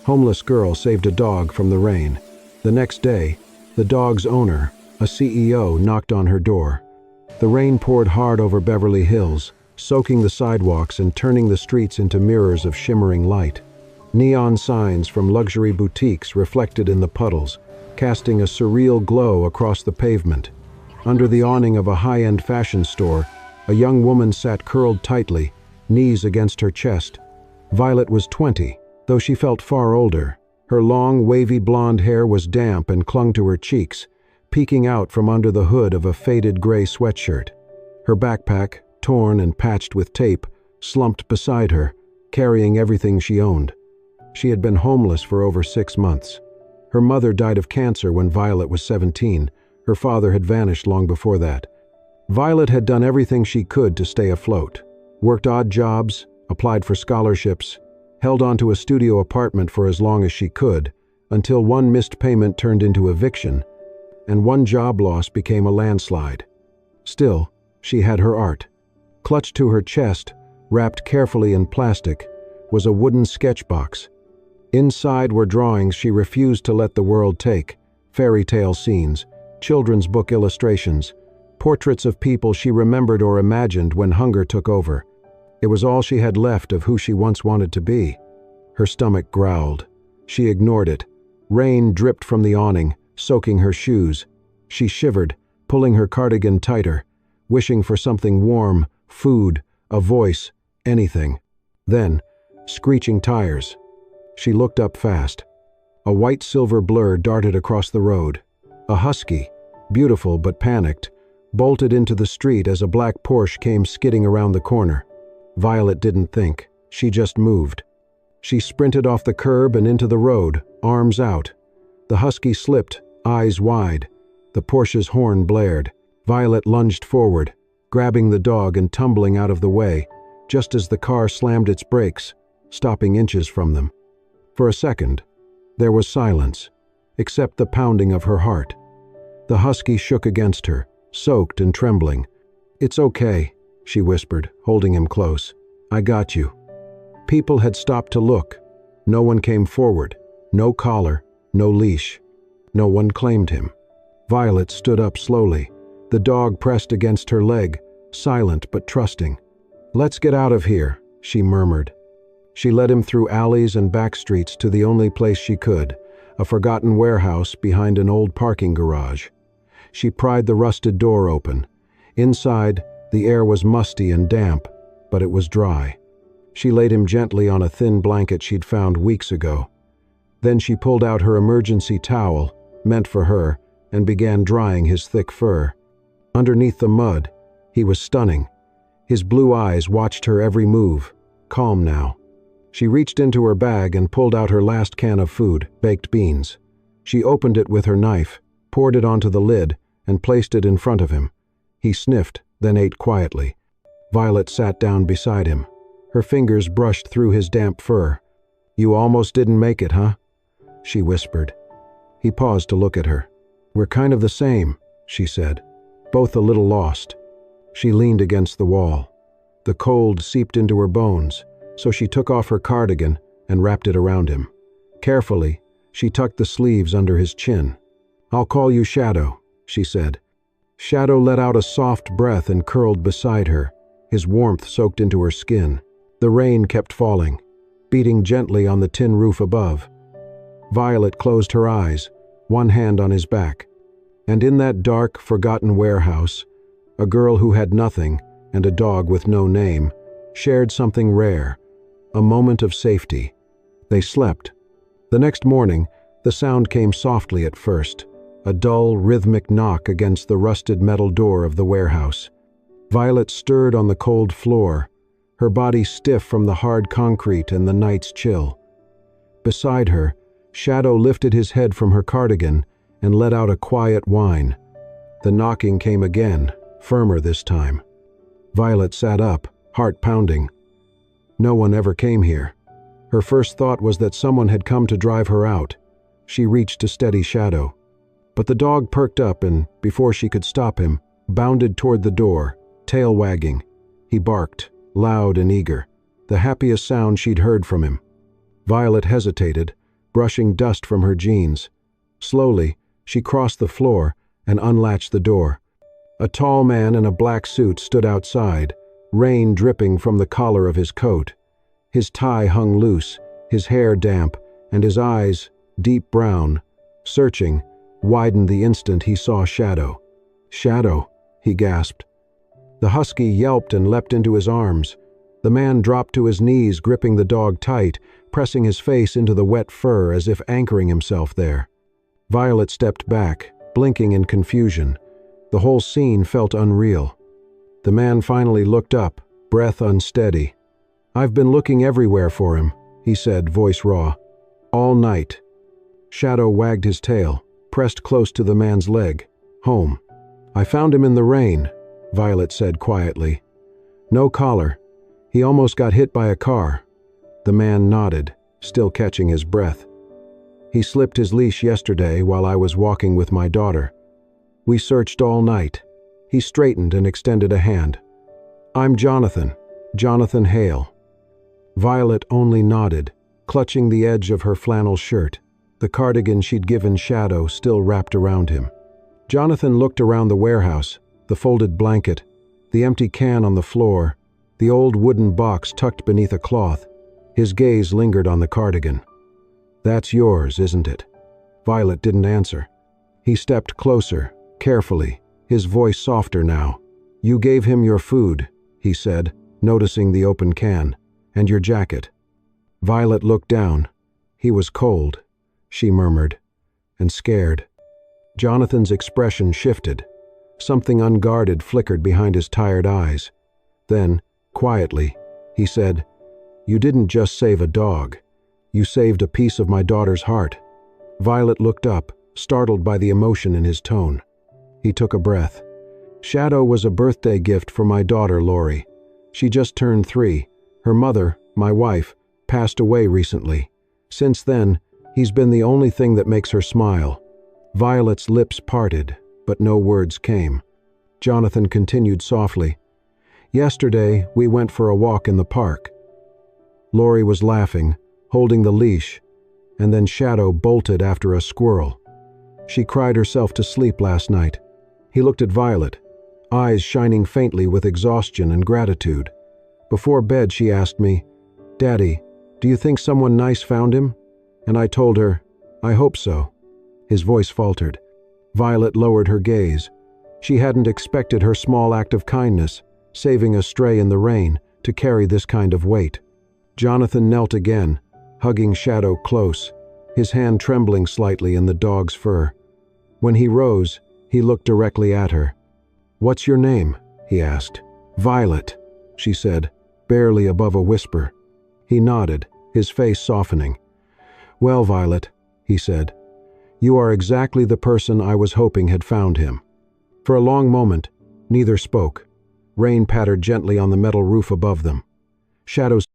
Homeless girl saved a dog from the rain. The next day, the dog's owner, a CEO, knocked on her door. The rain poured hard over Beverly Hills, soaking the sidewalks and turning the streets into mirrors of shimmering light. Neon signs from luxury boutiques reflected in the puddles, casting a surreal glow across the pavement. Under the awning of a high-end fashion store, a young woman sat curled tightly, knees against her chest. Violet was 20, though she felt far older. Her long, wavy blonde hair was damp and clung to her cheeks, peeking out from under the hood of a faded gray sweatshirt. Her backpack, torn and patched with tape, slumped beside her, carrying everything she owned. She had been homeless for over 6 months. Her mother died of cancer when Violet was 17. Her father had vanished long before that. Violet had done everything she could to stay afloat. Worked odd jobs, applied for scholarships, held on to a studio apartment for as long as she could, until one missed payment turned into eviction, and one job loss became a landslide. Still, she had her art. Clutched to her chest, wrapped carefully in plastic, was a wooden sketch box. Inside were drawings she refused to let the world take, fairy tale scenes, children's book illustrations, portraits of people she remembered or imagined when hunger took over. It was all she had left of who she once wanted to be. Her stomach growled. She ignored it. Rain dripped from the awning, soaking her shoes. She shivered, pulling her cardigan tighter, wishing for something warm, food, a voice, anything. Then, screeching tires. She looked up fast. A white-silver blur darted across the road. A husky, beautiful but panicked, bolted into the street as a black Porsche came skidding around the corner. Violet didn't think. She just moved. She sprinted off the curb and into the road, arms out. The husky slipped, eyes wide. The Porsche's horn blared. Violet lunged forward, grabbing the dog and tumbling out of the way, just as the car slammed its brakes, stopping inches from them. For a second, there was silence, except the pounding of her heart. The husky shook against her, soaked and trembling. "It's okay," she whispered, holding him close. "I got you." People had stopped to look. No one came forward. No collar, no leash. No one claimed him. Violet stood up slowly. The dog pressed against her leg, silent but trusting. "Let's get out of here," she murmured. She led him through alleys and back streets to the only place she could, a forgotten warehouse behind an old parking garage. She pried the rusted door open. Inside, the air was musty and damp, but it was dry. She laid him gently on a thin blanket she'd found weeks ago. Then she pulled out her emergency towel, meant for her, and began drying his thick fur. Underneath the mud, he was stunning. His blue eyes watched her every move, calm now. She reached into her bag and pulled out her last can of food, baked beans. She opened it with her knife, poured it onto the lid, and placed it in front of him. He sniffed, then ate quietly. Violet sat down beside him. Her fingers brushed through his damp fur. "You almost didn't make it, huh?" she whispered. He paused to look at her. "We're kind of the same," she said, "both a little lost." She leaned against the wall. The cold seeped into her bones, so she took off her cardigan and wrapped it around him. Carefully, she tucked the sleeves under his chin. "I'll call you Shadow," she said. Shadow let out a soft breath and curled beside her, his warmth soaked into her skin. The rain kept falling, beating gently on the tin roof above. Violet closed her eyes, one hand on his back. And in that dark, forgotten warehouse, a girl who had nothing and a dog with no name shared something rare, a moment of safety. They slept. The next morning, the sound came softly at first, a dull, rhythmic knock against the rusted metal door of the warehouse. Violet stirred on the cold floor, her body stiff from the hard concrete and the night's chill. Beside her, Shadow lifted his head from her cardigan and let out a quiet whine. The knocking came again, firmer this time. Violet sat up, heart pounding. No one ever came here. Her first thought was that someone had come to drive her out. She reached to steady Shadow. But the dog perked up and, before she could stop him, bounded toward the door, tail wagging. He barked, loud and eager, the happiest sound she'd heard from him. Violet hesitated, brushing dust from her jeans. Slowly, she crossed the floor and unlatched the door. A tall man in a black suit stood outside, rain dripping from the collar of his coat. His tie hung loose, his hair damp, and his eyes, deep brown, searching, widened the instant he saw Shadow. "Shadow," he gasped. The husky yelped and leapt into his arms. The man dropped to his knees, gripping the dog tight, pressing his face into the wet fur as if anchoring himself there. Violet stepped back, blinking in confusion. The whole scene felt unreal. The man finally looked up, breath unsteady. "I've been looking everywhere for him," he said, voice raw. "All night." Shadow wagged his tail, pressed close to the man's leg. "Home." "I found him in the rain," Violet said quietly. "No collar. He almost got hit by a car." The man nodded, still catching his breath. "He slipped his leash yesterday while I was walking with my daughter. We searched all night." He straightened and extended a hand. "I'm Jonathan Hale." Violet only nodded, clutching the edge of her flannel shirt, the cardigan she'd given Shadow still wrapped around him. Jonathan looked around the warehouse, the folded blanket, the empty can on the floor, the old wooden box tucked beneath a cloth. His gaze lingered on the cardigan. "That's yours, isn't it?" Violet didn't answer. He stepped closer, carefully, his voice softer now. "You gave him your food," he said, noticing the open can, "and your jacket." Violet looked down. "He was cold," she murmured, "and scared." Jonathan's expression shifted. Something unguarded flickered behind his tired eyes. Then, quietly, he said, "You didn't just save a dog. You saved a piece of my daughter's heart." Violet looked up, startled by the emotion in his tone. He took a breath. "Shadow was a birthday gift for my daughter, Lori. She just turned 3. Her mother, my wife, passed away recently. Since then, he's been the only thing that makes her smile." Violet's lips parted, but no words came. Jonathan continued softly, "Yesterday, we went for a walk in the park. Lori was laughing, holding the leash, and then Shadow bolted after a squirrel. She cried herself to sleep last night." He looked at Violet, eyes shining faintly with exhaustion and gratitude. "Before bed, she asked me, 'Daddy, do you think someone nice found him?' And I told her, 'I hope so.'" His voice faltered. Violet lowered her gaze. She hadn't expected her small act of kindness, saving a stray in the rain, to carry this kind of weight. Jonathan knelt again, hugging Shadow close, his hand trembling slightly in the dog's fur. When he rose, he looked directly at her. "What's your name?" he asked. "Violet," she said, barely above a whisper. He nodded, his face softening. "Well, Violet," he said, "you are exactly the person I was hoping had found him." For a long moment, neither spoke. Rain pattered gently on the metal roof above them. Shadow's